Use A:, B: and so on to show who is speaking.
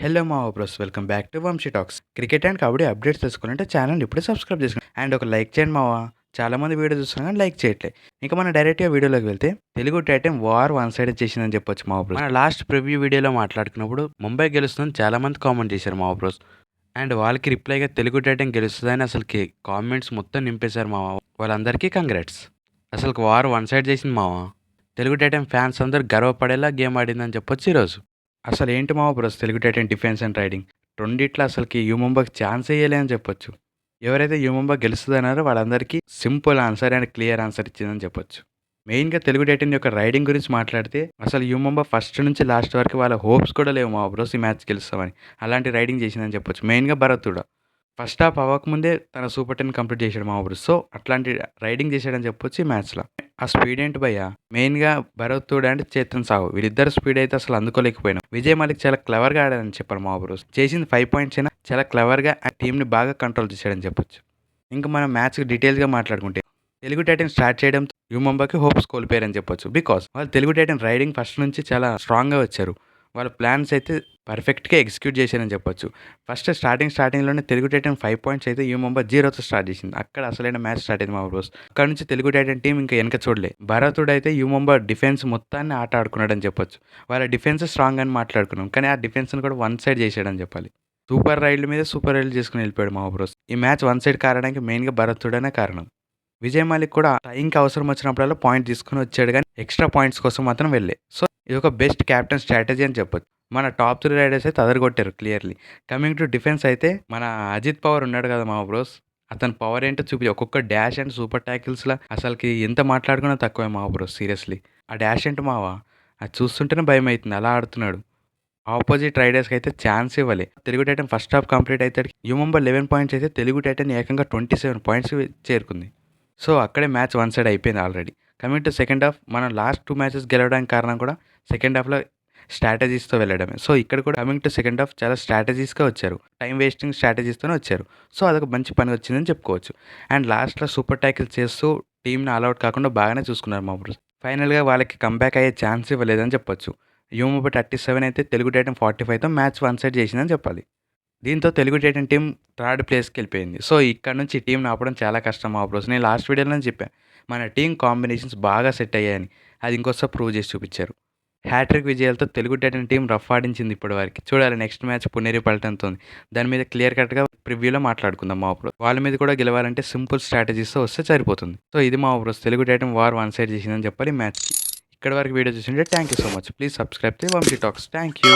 A: Hello మా bros, welcome back to Vamshi talks. Cricket and kabaddi updates తెలుసుకోవాలంటే channel ఇప్పుడే subscribe చేసుకోండి అండ్ ఒక లైక్ చేయండి మావా. చాలా మంది వీడియో చూస్తున్నారు కానీ లైక్ చేయట్లే. ఇంకా మనం డైరెక్ట్గా వీడియోలోకి వెళ్తే తెలుగు టైటన్ వార్ వన్ సైడ్ చేసిందని చెప్పొచ్చు మా బ్రోస్. మన లాస్ట్ ప్రివ్యూ వీడియోలో మాట్లాడుకున్నప్పుడు ముంబై గెలుస్తుందని చాలా మంది కామెంట్ చేశారు మా బ్రోస్. అండ్ వాళ్ళకి రిప్లైగా తెలుగు టైటన్ గెలుస్తుందని అసలుకి కామెంట్స్ మొత్తం నింపేశారు మావా. వాళ్ళందరికీ కంగ్రాట్స్. అసలు వార్ వన్ సైడ్ చేసింది మావా. తెలుగు టైటన్ ఫ్యాన్స్ అందరూ గర్వపడేలా గేమ్ ఆడిందని చెప్పొచ్చు ఈరోజు. అసలు ఏంటి మావ bros Telugu Titan defence and riding రెండిట్లో అసలుకి యూముంబాకి ఛాన్స్ వేయలే అని చెప్పొచ్చు. ఎవరైతే యూముంబా గెలుస్తుందన్నారో వాళ్ళందరికీ simple answer and clear answer ఇచ్చిందని చెప్పొచ్చు. మెయిన్గా తెలుగు టైటన్ యొక్క రైడింగ్ గురించి మాట్లాడితే అసలు యూముంబా ఫస్ట్ నుంచి లాస్ట్ వరకు వాళ్ళ హోప్స్ కూడా లేవు మా బ్రోస్ ఈ మ్యాచ్ గెలుస్తామని. అలాంటి రైడింగ్ చేసిందని చెప్పొచ్చు. మెయిన్గా భరత్ కూడా ఫస్ట్ హాఫ్ అవ్వకముందే తన సూపర్ 10 కంప్లీట్ చేశాడు మా బ్రోస్. సో అట్లాంటి రైడింగ్ చేశాడని చెప్పొచ్చు ఈ మ్యాచ్లో. ఆ స్పీడ్ ఏంటి భయ్య, మెయిన్గా భరత్ అండ్ చేతన్ సాహు వీళ్ళిద్దరు స్పీడ్ అయితే అసలు అందుకోలేకపోయినా. విజయ్ మాలిక్ చాలా క్లవర్గా ఆడాడని చెప్పాలి మా బ్రోస్. చేసింది 5 పాయింట్స్ అయినా చాలా క్లవర్గా ఆ టీంని బాగా కంట్రోల్ చేశాడని చెప్పొచ్చు. ఇంకా మనం మ్యాచ్ డీటెయిల్స్గా మాట్లాడుకుంటే తెలుగు టైటన్ స్టార్ట్ చేయడం యూముంబాకి హోప్స్ కోల్పోయారని చెప్పొచ్చు. బికాస్ వాళ్ళు తెలుగు టైటన్ రైడింగ్ ఫస్ట్ నుంచి చాలా స్ట్రాంగ్గా వచ్చారు. వాళ్ళ ప్లాన్స్ అయితే పర్ఫెక్ట్గా ఎగ్జిక్యూట్ చేశారని చెప్పొచ్చు. ఫస్ట్ స్టార్టింగ్లోనే తెలుగు టైటన్ 5 పాయింట్స్ అయితే యూముంబా 0తో స్టార్ట్ చేసింది. అక్కడ అసలైన మ్యాచ్ స్టార్ట్ అయింది మా బ్రోస్. అక్కడ నుంచి తెలుగు టైటన్ టీం ఇంకా వెనక చూడలే. భరతుడు అయితే యూముంబా డిఫెన్స్ మొత్తాన్ని ఆట ఆడుకున్నాడని చెప్పొచ్చు. వాళ్ళ డిఫెన్స్ స్ట్రాంగ్ అని మాట్లాడుకున్నాం, కానీ ఆ డిఫెన్స్ని కూడా వన్ సైడ్ చేశాడని చెప్పాలి. సూపర్ రైడ్ల మీద సూపర్ రైడ్లు చేసుకుని వెళ్ళిపోయాడు మా బ్రోస్. ఈ మ్యాచ్ వన్ సైడ్ కారణానికి మెయిన్గా భరతుడనే కారణం. విజయ్ మాలిక్ కూడా టైంకి అవసరం వచ్చినప్పుడల్లా పాయింట్ తీసుకుని వచ్చాడు, కానీ ఎక్స్ట్రా పాయింట్స్ కోసం మాత్రం వెళ్ళే. సో ఇది ఒక బెస్ట్ క్యాప్టెన్ స్ట్రాటజీ అని చెప్పొచ్చు. మన టాప్ 3 రైడర్స్ అయితే అదరగొట్టారు క్లియర్లీ. కమింగ్ టు డిఫెన్స్ అయితే మన అజిత్ పవర్ ఉన్నాడు కదా మా బ్రోస్, అతని పవర్ ఏంటో ఒక్కొక్క డాష్ అండ్ సూపర్ ట్యాకిల్స్లా అసలుకి ఎంత మాట్లాడుకున్నా తక్కువే మా బ్రోస్. సీరియస్లీ ఆ డాష్ ఏంటి మావా, అది చూస్తుంటేనే భయం అవుతుంది, అలా ఆడుతున్నాడు. ఆపోజిట్ రైడర్స్కి అయితే ఛాన్స్ ఇవ్వలే. Telugu Titan first half complete అయితే యూముంబా 11 పాయింట్స్ అయితే తెలుగు టైటన్ ఏకంగా 27 పాయింట్స్ చేరుకుంది. సో అక్కడే మ్యాచ్ వన్ సైడ్ అయిపోయింది already. Coming to second half, మనం లాస్ట్ 2 మ్యాచెస్ గెలవడానికి కారణం కూడా సెకండ్ హాఫ్లో స్ట్రాటజీస్తో వెళ్ళడమే. సో ఇక్కడ కూడా కమింగ్ టు సెకండ్ హాఫ్ చాలా స్ట్రాటజీస్గా వచ్చారు, టైం వేస్టింగ్ స్ట్రాటజీస్తోనే వచ్చారు. సో అదొక మంచి పని వచ్చిందని చెప్పుకోవచ్చు. అండ్ లాస్ట్లో సూపర్ ట్యాకిల్ చేస్తూ టీంని ఆల్అవుట్ కాకుండా బాగానే చూసుకున్నారు మా బ్రోస్. ఫైనల్గా వాళ్ళకి కంబ్యాక్ అయ్యే ఛాన్స్ ఇవ్వలేదని చెప్పొచ్చు. యూముంబా 37 అయితే తెలుగు టైటన్ 45తో మ్యాచ్ వన్ సైడ్ చేసిందని చెప్పాలి. దీంతో తెలుగు టైటన్ టీం థర్డ్ ప్లేస్కి వెళ్ళిపోయింది. సో ఇక్కడ నుంచి టీంని ఆపడం చాలా కష్టం మా బ్రోస్. నేను లాస్ట్ వీడియోలోనే చెప్పాను మన టీం కాంబినేషన్స్ బాగా సెట్ అయ్యాయని. అది ఇంకోసారి ప్రూవ్ చేసి చూపించారు. హ్యాట్రిక్ విజయాలతో తెలుగు టైటన్ టీం రఫ్ ఆడించింది ఇప్పటి వరకు. చూడాలి నెక్స్ట్ మ్యాచ్ పునేరి పల్టన్తో ఉంది. దాని మీద క్లియర్ కట్గా ప్రివ్యూలో మాట్లాడుకుందాం మా బ్రోస్. వాళ్ళ మీద కూడా గెలవాలంటే సింపుల్ స్ట్రాటజీస్తో వస్తే సరిపోతుంది. సో ఇది మా బ్రోస్, తెలుగు టైటన్ వార్ వన్ సైడ్ చేసిందని చెప్పాలి మ్యాచ్కి. ఇక్కడ వరకు వీడియో చూసింటే thank you so much. Please subscribe to Vamshi talks. Thank you.